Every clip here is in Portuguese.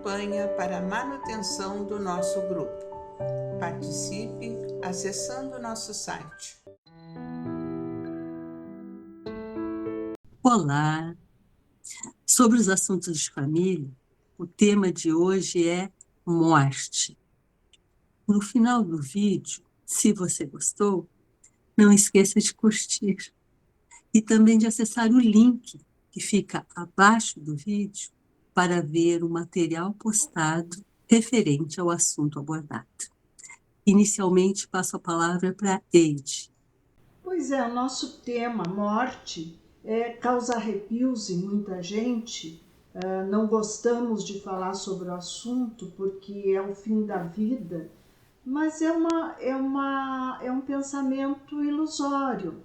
campanha para a manutenção do nosso grupo. Participe acessando nosso site. Olá! Sobre os assuntos de família, o tema de hoje é morte. No final do vídeo, se você gostou, não esqueça de curtir e também de acessar o link que fica abaixo do vídeo para ver o material postado referente ao assunto abordado. Inicialmente, passo a palavra para Eide. Pois é, o nosso tema, morte, causa arrepios em muita gente. Não gostamos de falar sobre o assunto porque é o fim da vida, mas é um pensamento ilusório.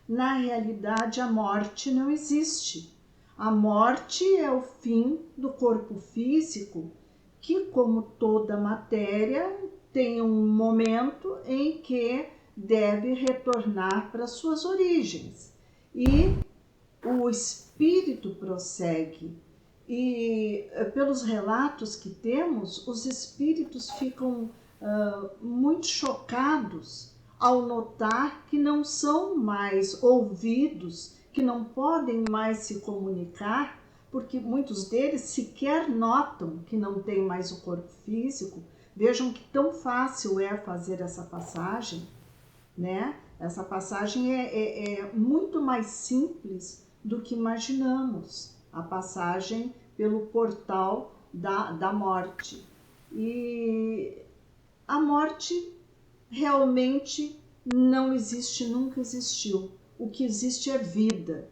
Na realidade, a morte não existe. A morte é o fim do corpo físico, que, como toda matéria, tem um momento em que deve retornar para suas origens. E o espírito prossegue. E pelos relatos que temos, os espíritos ficam muito chocados ao notar que não são mais ouvidos, que não podem mais se comunicar, porque muitos deles sequer notam que não tem mais o corpo físico. Vejam que tão fácil é fazer essa passagem, né? Essa passagem é muito mais simples do que imaginamos, a passagem pelo portal da morte. E a morte realmente não existe, nunca existiu. O que existe é vida,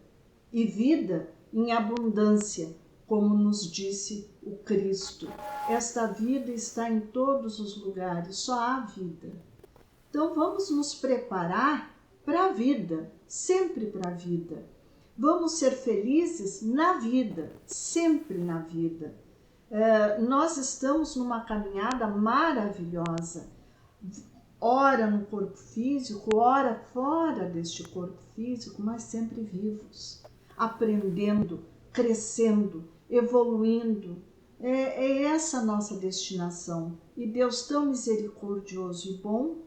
e vida em abundância, como nos disse o Cristo. Esta vida está em todos os lugares, só há vida. Então vamos nos preparar para a vida, sempre para a vida. Vamos ser felizes na vida, sempre na vida. Nós estamos numa caminhada maravilhosa, ora no corpo físico, ora fora deste corpo físico, mas sempre vivos, aprendendo, crescendo, evoluindo. É essa a nossa destinação. E Deus tão misericordioso e bom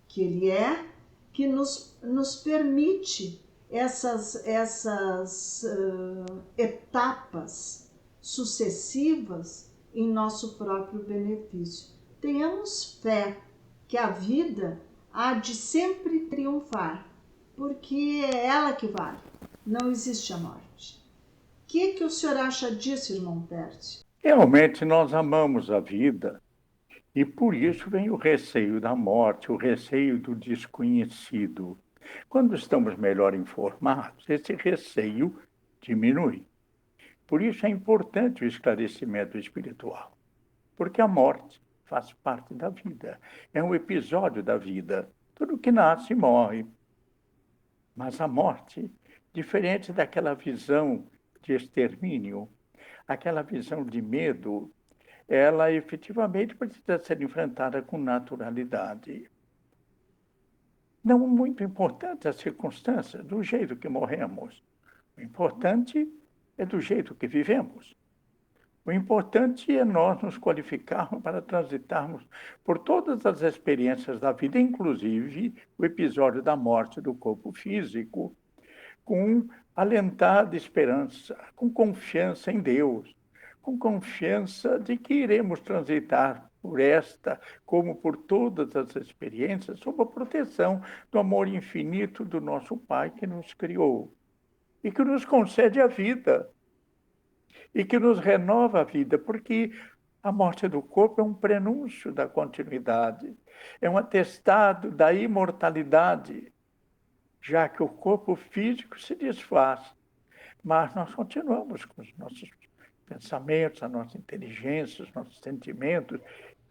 que Ele é, que nos permite essas etapas sucessivas em nosso próprio benefício. Tenhamos fé que a vida há de sempre triunfar, porque é ela que vale, não existe a morte. O que o senhor acha disso, irmão Pércio? Realmente nós amamos a vida e por isso vem o receio da morte, o receio do desconhecido. Quando estamos melhor informados, esse receio diminui. Por isso é importante o esclarecimento espiritual, porque a morte faz parte da vida, é um episódio da vida. Tudo que nasce morre. Mas a morte, diferente daquela visão de extermínio, aquela visão de medo, ela efetivamente precisa ser enfrentada com naturalidade. Não muito importante a circunstância, do jeito que morremos. O importante é do jeito que vivemos. O importante é nós nos qualificarmos para transitarmos por todas as experiências da vida, inclusive o episódio da morte do corpo físico, com alentada esperança, com confiança em Deus, com confiança de que iremos transitar por esta, como por todas as experiências, sob a proteção do amor infinito do nosso Pai que nos criou e que nos concede a vida e que nos renova a vida, porque a morte do corpo é um prenúncio da continuidade, é um atestado da imortalidade, já que o corpo físico se desfaz, mas nós continuamos com os nossos pensamentos, a nossa inteligência, os nossos sentimentos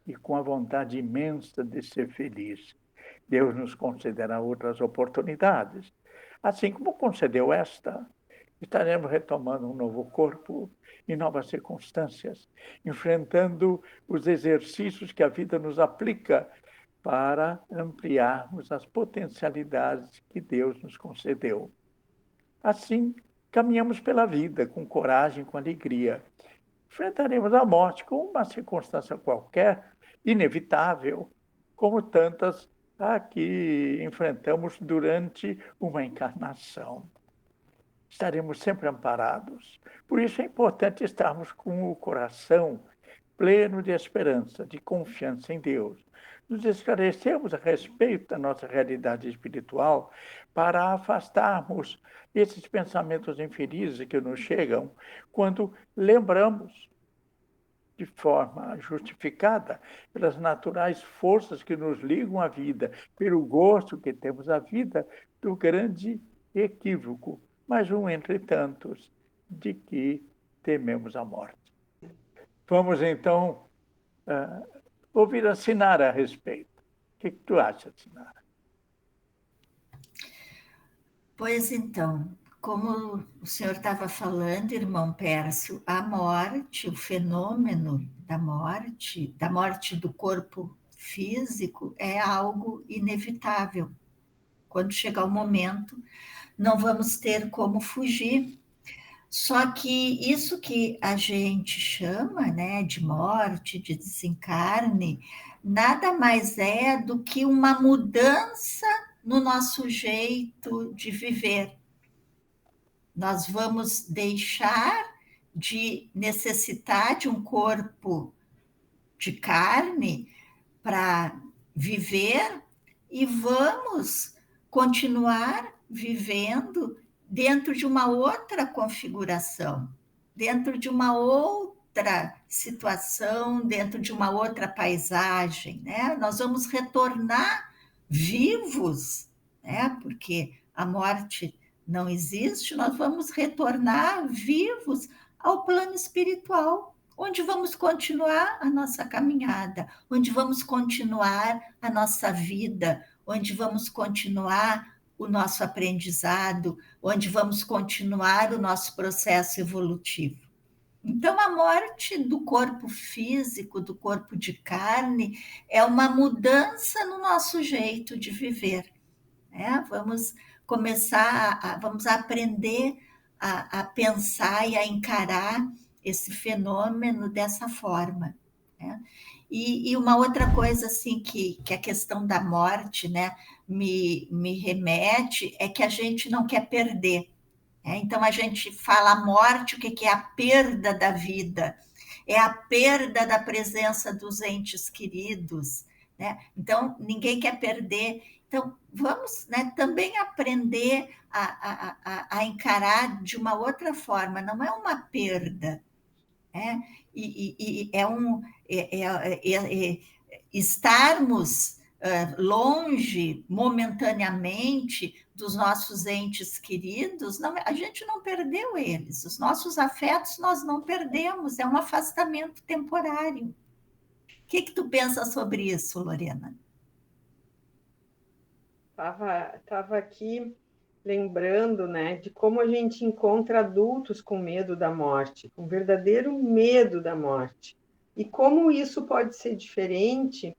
e com a vontade imensa de ser feliz. Deus nos concederá outras oportunidades. Assim como concedeu esta, estaremos retomando um novo corpo em novas circunstâncias, enfrentando os exercícios que a vida nos aplica para ampliarmos as potencialidades que Deus nos concedeu. Assim, caminhamos pela vida com coragem, com alegria, enfrentaremos a morte como uma circunstância qualquer, inevitável, como tantas a que enfrentamos durante uma encarnação. Estaremos sempre amparados. Por isso é importante estarmos com o coração pleno de esperança, de confiança em Deus. Nos esclarecermos a respeito da nossa realidade espiritual para afastarmos esses pensamentos infelizes que nos chegam quando lembramos de forma justificada pelas naturais forças que nos ligam à vida, pelo gosto que temos à vida, do grande equívoco, mas um entre tantos, de que tememos a morte. Vamos, então, ouvir a Sinara a respeito. O que tu acha, Sinara? Pois então, como o senhor estava falando, irmão Pércio, a morte, o fenômeno da morte do corpo físico, é algo inevitável. Quando chegar o momento, não vamos ter como fugir. Só que isso que a gente chama, né, de morte, de desencarne, nada mais é do que uma mudança no nosso jeito de viver. Nós vamos deixar de necessitar de um corpo de carne para viver e vamos continuar vivendo dentro de uma outra configuração, dentro de uma outra situação, dentro de uma outra paisagem, né? Nós vamos retornar vivos, né? Porque a morte não existe, nós vamos retornar vivos ao plano espiritual, onde vamos continuar a nossa caminhada, onde vamos continuar a nossa vida, onde vamos continuar o nosso aprendizado, onde vamos continuar o nosso processo evolutivo. Então, a morte do corpo físico, do corpo de carne, é uma mudança no nosso jeito de viver. Né? Vamos começar, vamos aprender a pensar e a encarar esse fenômeno dessa forma. Né? E uma outra coisa assim que a questão da morte, né, me remete é que a gente não quer perder. Né? Então a gente fala a morte, o que é a perda da vida? É a perda da presença dos entes queridos. Né? Então ninguém quer perder. Então vamos, né, também aprender a encarar de uma outra forma. Não é uma perda. Né? E estarmos longe momentaneamente dos nossos entes queridos, não, a gente não perdeu eles, os nossos afetos nós não perdemos, é um afastamento temporário. O que tu pensa sobre isso, Lorena? Estava aqui lembrando, né, de como a gente encontra adultos com medo da morte, com verdadeiro medo da morte. E como isso pode ser diferente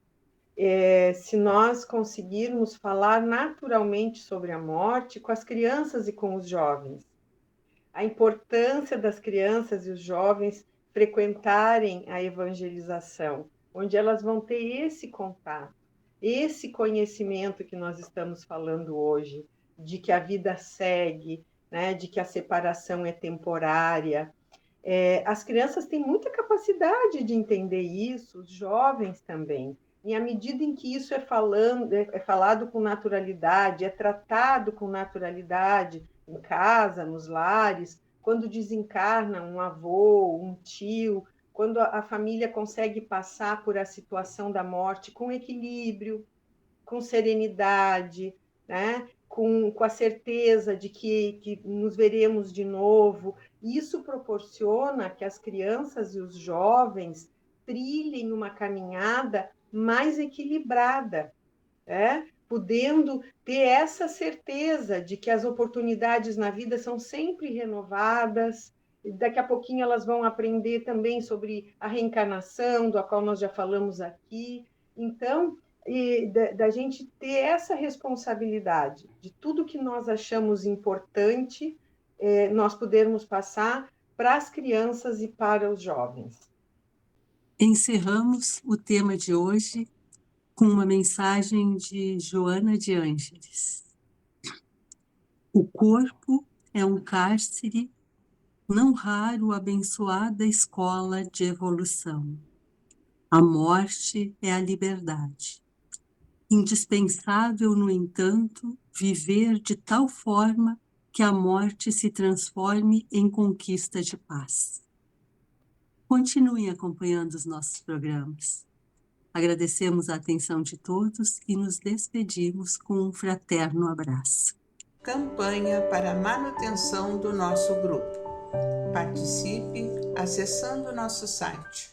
se nós conseguirmos falar naturalmente sobre a morte com as crianças e com os jovens. A importância das crianças e os jovens frequentarem a evangelização, onde elas vão ter esse contato, esse conhecimento que nós estamos falando hoje, de que a vida segue, né, de que a separação é temporária. As crianças têm muita capacidade de entender isso, os jovens também. E à medida em que isso é falado com naturalidade, é tratado com naturalidade em casa, nos lares, quando desencarna um avô, um tio, quando a família consegue passar por a situação da morte com equilíbrio, com serenidade, né? com a certeza de que nos veremos de novo. Isso proporciona que as crianças e os jovens trilhem uma caminhada mais equilibrada, podendo ter essa certeza de que as oportunidades na vida são sempre renovadas. Daqui a pouquinho elas vão aprender também sobre a reencarnação, do qual nós já falamos aqui. Então, da gente ter essa responsabilidade de tudo que nós achamos importante, nós podermos passar para as crianças e para os jovens. Encerramos o tema de hoje com uma mensagem de Joana de Ângeles. O corpo é um cárcere, não raro abençoada escola de evolução. A morte é a liberdade. Indispensável, no entanto, viver de tal forma que a morte se transforme em conquista de paz. Continuem acompanhando os nossos programas. Agradecemos a atenção de todos e nos despedimos com um fraterno abraço. Campanha para a manutenção do nosso grupo. Participe acessando nosso site